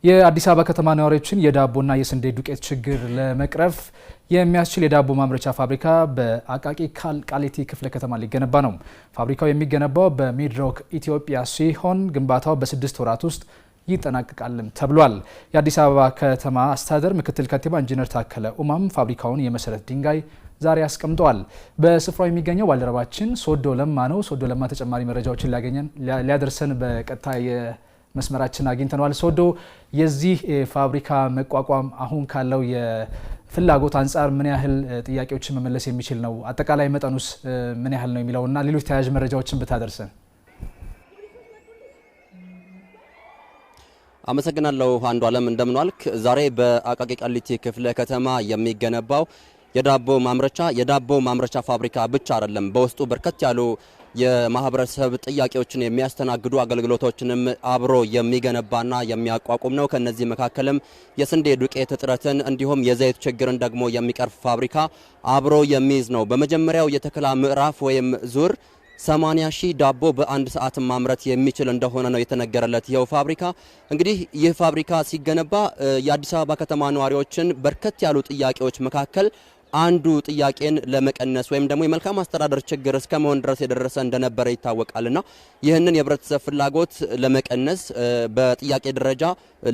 የአዲስ አበባ ከተማ ነዋሪዎችን የዳቦና የስንዴ ዱቄት ችግር ለመቅረፍ የሚያስችል የዳቦ ማምረቻ ፋብሪካ በአቃቂ ቃሊቲ ክፍለ ከተማ ሊገነባ ነው። ፋብሪካው የሚገነባው በሚድሮክ ኢትዮጵያ ሲሆን ግንባታው በ6 ወራት ውስጥ ይጠናቀቃልም ተብሏል። የአዲስ አበባ ከተማ አስተዳደር ምክትል ከንቲባ ኢንጂነር ታከለ ኡማም ፋብሪካውን የመሰረት ድንጋይ ዛሬ አስቀምጠዋል። በስፍራው የሚገኘው ባልደረባችን ሶዶ ለማ ነው። ሶዶ ለማ ተጨማሪ መረጃዎችን ሊያደርሰን በቀጥታ መስመራችን አግኝተናል። ሶዶ፣ የዚህ ፋብሪካ መቋቋም አሁን ካለው የፍላጎት አንጻር ምን ያህል ጥያቄዎችን መመለስ የሚችል ነው? አጠቃላይ መጠኑስ ምን ያህል ነው የሚለውና ሌሎች ተያያዥ መረጃዎችን ብታደርሰን። አመሰግናለሁ አንዱ አለም፣ እንደምንዋልክ። ዛሬ በአቃቂ ቃሊቲ ክፍለ ከተማ የሚገነባው የዳቦ ማምረቻ ፋብሪካ ብቻ አይደለም። በውስጡ በርከት ያሉ የማህበረሰብ ጥያቄዎችን የሚያስተናግዱ አገልግሎቶችንም አብሮ የሚገነባና የሚያቋቁም ነው። ከነዚህ መካከልም የስንዴ ዱቄት እጥረትን እንዲሁም የዘይት ችግርን ደግሞ የሚቀርፍ ፋብሪካ አብሮ የሚይዝ ነው። በመጀመሪያው የተከላ ምዕራፍ ወይም ዙር 80,000 ዳቦ በአንድ ሰዓት ማምረት የሚችል እንደሆነ ነው የተነገረለት። ይኸው ፋብሪካ እንግዲህ ይህ ፋብሪካ ሲገነባ የአዲስ አበባ ከተማ ነዋሪዎችን በርከት ያሉ ጥያቄዎች መካከል አንዱ ጥያቄን ለመቀነስ ወይም ደግሞ የመልካም አስተዳደር ችግር እስከመሆን ድረስ የደረሰ እንደነበረ ይታወቃልና ይህንን የህብረተሰብ ፍላጎት ለመቀነስ በጥያቄ ደረጃ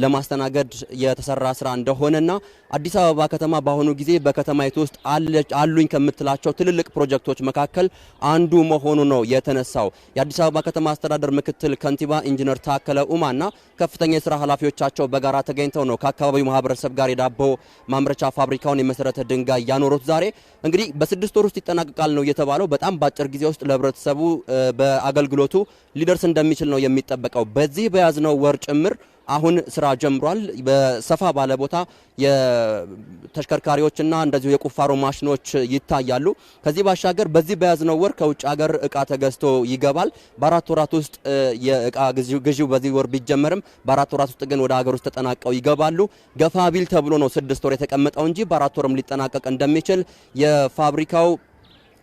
ለማስተናገድ የተሰራ ስራ እንደሆነና አዲስ አበባ ከተማ በአሁኑ ጊዜ በከተማይቱ ውስጥ አሉኝ ከምትላቸው ትልልቅ ፕሮጀክቶች መካከል አንዱ መሆኑ ነው የተነሳው። የአዲስ አበባ ከተማ አስተዳደር ምክትል ከንቲባ ኢንጂነር ታከለ ኡማና ከፍተኛ የስራ ኃላፊዎቻቸው በጋራ ተገኝተው ነው ከአካባቢው ማህበረሰብ ጋር የዳቦ ማምረቻ ፋብሪካውን የመሰረተ ድንጋይ ያኖሩት። ዛሬ እንግዲህ በ6 ወር ውስጥ ይጠናቀቃል ነው የተባለው። በጣም በአጭር ጊዜ ውስጥ ለህብረተሰቡ በአገልግሎቱ ሊደርስ እንደሚችል ነው የሚጠበቀው። በዚህ በያዝነው ወር ጭምር አሁን ስራ ጀምሯል። በሰፋ ባለ ቦታ የተሽከርካሪዎችና እንደዚሁ የቁፋሮ ማሽኖች ይታያሉ። ከዚህ ባሻገር በዚህ በያዝነው ወር ከውጭ ሀገር እቃ ተገዝቶ ይገባል። በ4 ወራት ውስጥ የእቃ ግዢው በዚህ ወር ቢጀመርም በ4 ወራት ውስጥ ግን ወደ ሀገር ውስጥ ተጠናቀው ይገባሉ። ገፋ ቢል ተብሎ ነው 6 ወር የተቀመጠው እንጂ በ4 ወርም ሊጠናቀቅ እንደሚችል የፋብሪካው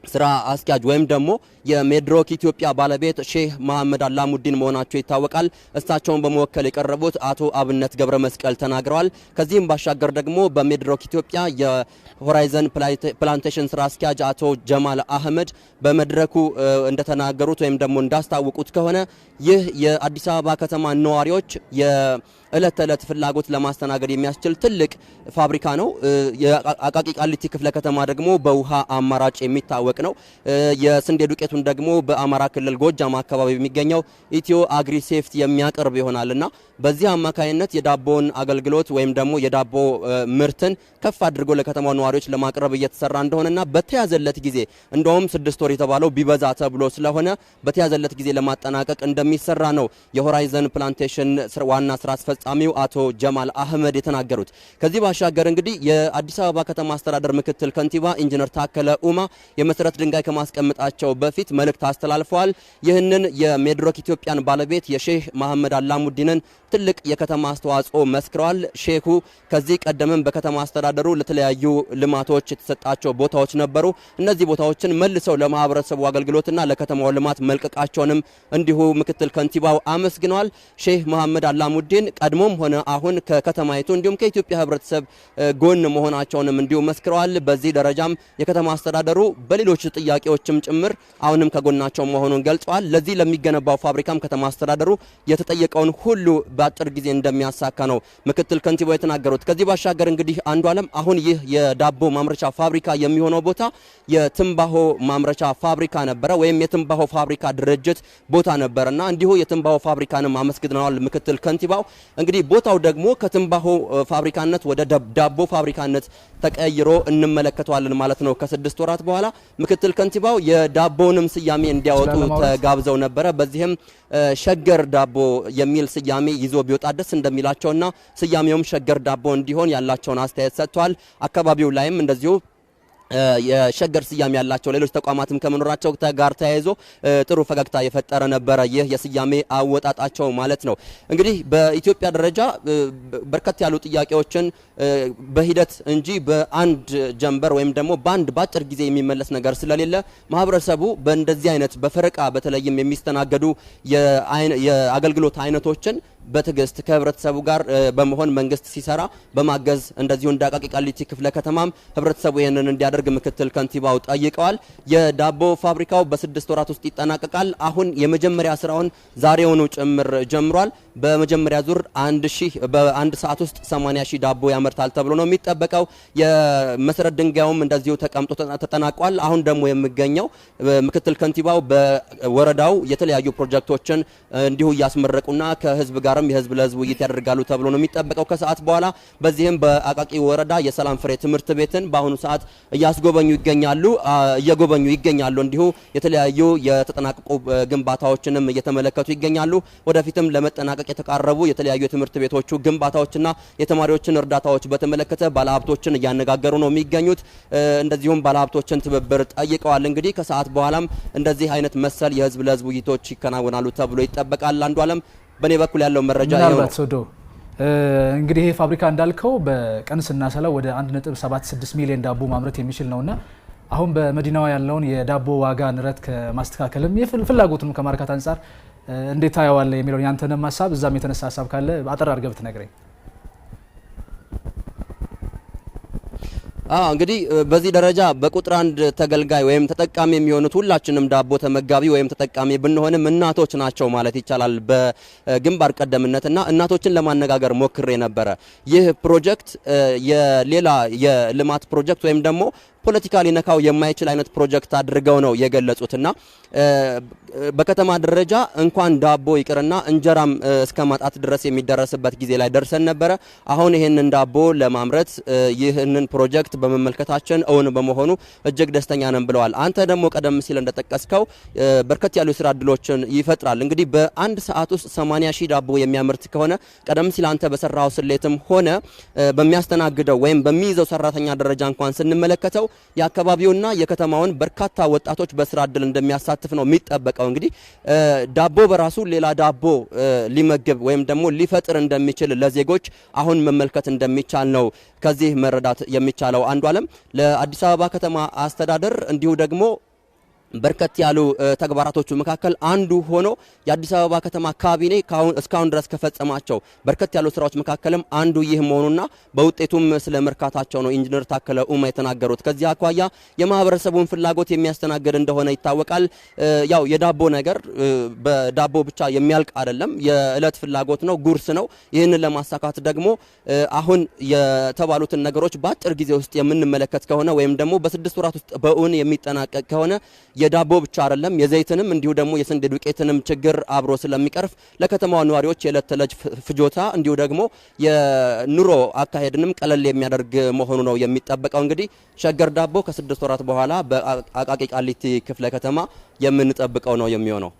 ስራ አስኪያጅ ወይም ደግሞ የሜድሮክ ኢትዮጵያ ባለቤት ሼህ መሐመድ አላሙዲን መሆናቸው ይታወቃል። እሳቸውን በመወከል የቀረቡት አቶ አብነት ገብረ መስቀል ተናግረዋል። ከዚህም ባሻገር ደግሞ በሜድሮክ ኢትዮጵያ የሆራይዘን ፕላንቴሽን ስራ አስኪያጅ አቶ ጀማል አህመድ በመድረኩ እንደተናገሩት ወይም ደግሞ እንዳስታወቁት ከሆነ ይህ የአዲስ አበባ ከተማ ነዋሪዎች የዕለት ተዕለት ፍላጎት ለማስተናገድ የሚያስችል ትልቅ ፋብሪካ ነው። የአቃቂ ቃሊቲ ክፍለ ከተማ ደግሞ በውሃ አማራጭ የሚታወቅ ነው። የስንዴ ዱቄቱን ደግሞ በአማራ ክልል ጎጃም አካባቢ የሚገኘው ኢትዮ አግሪ ሴፍቲ የሚያቀርብ ይሆናልና በዚህ አማካይነት የዳቦን አገልግሎት ወይም ደግሞ የዳቦ ምርትን ከፍ አድርጎ ለከተማው ነዋሪዎች ለማቅረብ እየተሰራ እንደሆነና በተያዘለት ጊዜ እንደውም 6 ወር የተባለው ቢበዛ ተብሎ ስለሆነ በተያዘለት ጊዜ ለማጠናቀቅ እንደሚሰራ ነው የሆራይዘን ፕላንቴሽን ዋና ስራ አስፈጻሚው አቶ ጀማል አህመድ የተናገሩት። ከዚህ ባሻገር እንግዲህ የአዲስ አበባ ከተማ አስተዳደር ምክትል ከንቲባ ኢንጂነር ታከለ ኡማ የመሰረት ድንጋይ ከማስቀመጣቸው በፊት መልእክት አስተላልፈዋል። ይህንን የሜድሮክ ኢትዮጵያን ባለቤት የሼህ መሐመድ አላሙዲንን ትልቅ የከተማ አስተዋጽኦ መስክረዋል። ሼሁ ከዚህ ቀደምም በከተማ አስተዳደሩ ለተለያዩ ልማቶች የተሰጣቸው ቦታዎች ነበሩ። እነዚህ ቦታዎችን መልሰው ለማህበረሰቡ አገልግሎትና ለከተማው ልማት መልቀቃቸውንም እንዲሁ ምክትል ከንቲባው አመስግነዋል። ሼህ መሐመድ አላሙዲን ቀድሞም ሆነ አሁን ከከተማይቱ እንዲሁም ከኢትዮጵያ ህብረተሰብ ጎን መሆናቸውንም እንዲሁ መስክረዋል። በዚህ ደረጃም የከተማ አስተዳደሩ በሌሎች ጥያቄዎችም ጭምር አሁንም ከጎናቸው መሆኑን ገልጸዋል። ለዚህ ለሚገነባው ፋብሪካም ከተማ አስተዳደሩ የተጠየቀውን ሁሉ በአጭር ጊዜ እንደሚያሳካ ነው ምክትል ከንቲባው የተናገሩት። ከዚህ ባሻገር እንግዲህ አንዱ አለም አሁን ይህ የዳቦ ማምረቻ ፋብሪካ የሚሆነው ቦታ የትንባሆ ማምረቻ ፋብሪካ ነበረ ወይም የትንባሆ ፋብሪካ ድርጅት ቦታ ነበርና እንዲሁ የትንባሆ ፋብሪካንም አመስግነዋል ምክትል ከንቲባው። እንግዲህ ቦታው ደግሞ ከትንባሆ ፋብሪካነት ወደ ዳቦ ፋብሪካነት ተቀይሮ እንመለከተዋለን ማለት ነው ከ6 ወራት በኋላ። ምክትል ከንቲባው የዳቦንም ስያሜ እንዲያወጡ ተጋብዘው ነበረ። በዚህም ሸገር ዳቦ የሚል ስያሜ ይዞ ቢወጣ ደስ እንደሚላቸውና ስያሜውም ሸገር ዳቦ እንዲሆን ያላቸውን አስተያየት ሰጥተዋል። አካባቢው ላይም እንደዚሁ የሸገር ስያሜ ያላቸው ሌሎች ተቋማትም ከመኖራቸው ጋር ተያይዞ ጥሩ ፈገግታ የፈጠረ ነበረ ይህ የስያሜ አወጣጣቸው ማለት ነው። እንግዲህ በኢትዮጵያ ደረጃ በርከት ያሉ ጥያቄዎችን በሂደት እንጂ በአንድ ጀንበር ወይም ደግሞ በአንድ ባጭር ጊዜ የሚመለስ ነገር ስለሌለ ማህበረሰቡ በእንደዚህ አይነት በፈረቃ በተለይም የሚስተናገዱ የአገልግሎት አይነቶችን በትዕግስት ከህብረተሰቡ ጋር በመሆን መንግስት ሲሰራ በማገዝ እንደዚሁ እንደ አቃቂ ቃሊቲ ክፍለ ከተማም ህብረተሰቡ ይህንን እንዲያደርግ ምክትል ከንቲባው ጠይቀዋል። የዳቦ ፋብሪካው በ6 ወራት ውስጥ ይጠናቀቃል። አሁን የመጀመሪያ ስራውን ዛሬውኑ ጭምር ጀምሯል። በመጀመሪያ ዙር በአንድ ሰዓት ውስጥ 80,000 ዳቦ ያመርታል ተብሎ ነው የሚጠበቀው። የመሰረት ድንጋዩም እንደዚሁ ተቀምጦ ተጠናቋል። አሁን ደግሞ የሚገኘው ምክትል ከንቲባው በወረዳው የተለያዩ ፕሮጀክቶችን እንዲሁ እያስመረቁና ከህዝብ ጋርም የህዝብ ለህዝብ ውይይት ያደርጋሉ ተብሎ ነው የሚጠበቀው ከሰዓት በኋላ። በዚህም በአቃቂ ወረዳ የሰላም ፍሬ ትምህርት ቤትን በአሁኑ ሰዓት እየጎበኙ ይገኛሉ። እንዲሁ የተለያዩ የተጠናቀቁ ግንባታዎችንም እየተመለከቱ ይገኛሉ። ወደፊትም ለመጠናቀቅ የተቃረቡ የተለያዩ የትምህርት ቤቶቹ ግንባታዎችና የተማሪዎችን እርዳታዎች በተመለከተ ባለሀብቶችን እያነጋገሩ ነው የሚገኙት። እንደዚሁም ባለሀብቶችን ትብብር ጠይቀዋል። እንግዲህ ከሰዓት በኋላም እንደዚህ አይነት መሰል የህዝብ ለህዝብ ውይይቶች ይከናወናሉ ተብሎ ይጠበቃል። አንዱ አለም በኔ በኩል ያለው መረጃ ነው። እንግዲህ ይሄ ፋብሪካ እንዳልከው በቀን ስናሰላው ወደ 1.76 ሚሊዮን ዳቦ ማምረት የሚችል ነውና አሁን በመዲናዋ ያለውን የዳቦ ዋጋ ንረት ከማስተካከልም ፍላጎቱንም ከማርካት አንጻር እንዴት ታየዋለህ የሚለውን ያንተንም ሀሳብ እዛም የተነሳ ሀሳብ ካለ አጠር አድርገህ ብትነግረኝ። እንግዲህ በዚህ ደረጃ በቁጥር አንድ ተገልጋይ ወይም ተጠቃሚ የሚሆኑት ሁላችንም ዳቦ ተመጋቢ ወይም ተጠቃሚ ብንሆንም እናቶች ናቸው ማለት ይቻላል በግንባር ቀደምነትና እናቶችን ለማነጋገር ሞክሬ ነበረ። ይህ ፕሮጀክት የሌላ የልማት ፕሮጀክት ወይም ደግሞ ፖለቲካ ሊነካው የማይችል አይነት ፕሮጀክት አድርገው ነው የገለጹትና በከተማ ደረጃ እንኳን ዳቦ ይቅርና እንጀራም እስከ ማጣት ድረስ የሚደረስበት ጊዜ ላይ ደርሰን ነበረ። አሁን ይህንን ዳቦ ለማምረት ይህንን ፕሮጀክት በመመልከታችን እውን በመሆኑ እጅግ ደስተኛ ነን ብለዋል። አንተ ደግሞ ቀደም ሲል እንደጠቀስከው በርከት ያሉ የስራ እድሎችን ይፈጥራል። እንግዲህ በአንድ ሰዓት ውስጥ 80,000 ዳቦ የሚያመርት ከሆነ ቀደም ሲል አንተ በሰራው ስሌትም ሆነ በሚያስተናግደው ወይም በሚይዘው ሰራተኛ ደረጃ እንኳን ስንመለከተው የአካባቢውና የከተማውን በርካታ ወጣቶች በስራ እድል እንደሚያሳትፍ ነው የሚጠበቀው። እንግዲህ ዳቦ በራሱ ሌላ ዳቦ ሊመግብ ወይም ደግሞ ሊፈጥር እንደሚችል ለዜጎች አሁን መመልከት እንደሚቻል ነው ከዚህ መረዳት የሚቻለው። አንዱ አለም ለአዲስ አበባ ከተማ አስተዳደር እንዲሁ ደግሞ በርከት ያሉ ተግባራቶቹ መካከል አንዱ ሆኖ የአዲስ አበባ ከተማ ካቢኔ እስካሁን ድረስ ከፈጸማቸው በርከት ያሉ ስራዎች መካከልም አንዱ ይህ መሆኑና በውጤቱም ስለ መርካታቸው ነው ኢንጂነር ታከለ ኡማ የተናገሩት። ከዚህ አኳያ የማህበረሰቡን ፍላጎት የሚያስተናግድ እንደሆነ ይታወቃል። ያው የዳቦ ነገር በዳቦ ብቻ የሚያልቅ አይደለም፣ የእለት ፍላጎት ነው፣ ጉርስ ነው። ይህንን ለማሳካት ደግሞ አሁን የተባሉትን ነገሮች በአጭር ጊዜ ውስጥ የምንመለከት ከሆነ ወይም ደግሞ በ6 ወራት ውስጥ በእውን የሚጠናቀቅ ከሆነ የዳቦ ብቻ አይደለም የዘይትንም እንዲሁ ደግሞ የስንዴ ዱቄትንም ችግር አብሮ ስለሚቀርፍ ለከተማው ነዋሪዎች የዕለት ተዕለት ፍጆታ እንዲሁ ደግሞ የኑሮ አካሄድንም ቀለል የሚያደርግ መሆኑ ነው የሚጠበቀው። እንግዲህ ሸገር ዳቦ ከ6 ወራት በኋላ በአቃቂ ቃሊቲ ክፍለ ከተማ የምንጠብቀው ነው የሚሆነው።